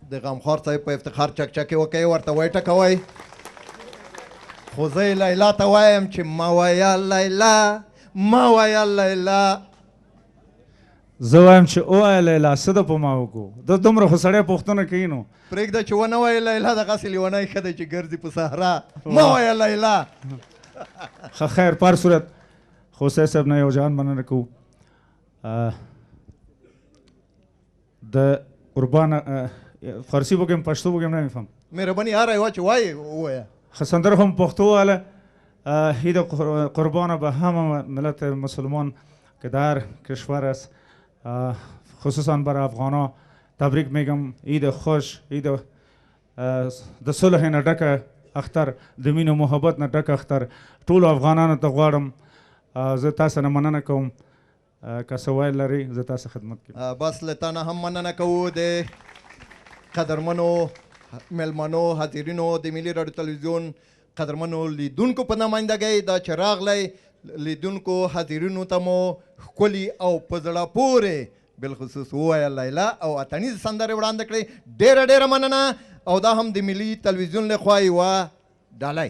د غمخوار صاحب په افتخار چکچکې وکوئ ورته وټکوئ خو زه یې لیلا ته وایم چې مه وایه لیلا مه وایه لیلا زه وایم چې ووایه لیلا څه ده په ما وکړو د دومره خو سړی پوښتنه کوي نو پرېږده چې ونه وایې لیلا دغسې لیونی ښه دی چې ګرځي په صحرا مه وایه لیلا ښه خیر په هر صورت خوسی صاحب نه یو جهان مننه کوو د قربان فارسی بگم پشتو بگم نمیفهم مهرباني هر یوه چې وایې ووایه ښه سندره خو پښتو واله عید قربان به همه ملت مسلمان که در کشور است خصوصا بر افغانا تبریک میگم عید خوش عید د صلح نه ډکه اختر د مینې و محبت نه ډک اختر ټولو افغانانو ته غواړم زه تاسو نه مننه کوم که څه ویل لرئ زه تاسو خدمت کوم بس له تا نه هم مننه کوو د قدرمنو میلمنو حاضرینو د ملي راډیو تلویزیون قدرمنو لیدونکو په نمایندګۍ دا چې راغلی لیدونکو حاضرینو ته مو ښکلي او په زړه پورې بالخصوص ووایه لیلا او اتڼیزې سندرې وړاندې کړې ډېره ډېره مننه او دا هم د ملي تلویزیون لخوا یوه ډالۍ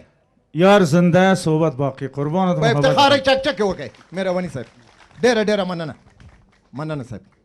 یار زنده صحبت باقی قربان په افتخار یې چکچکې وکړئ مهرباني صاحب ډېره ډېره مننه مننه صاحب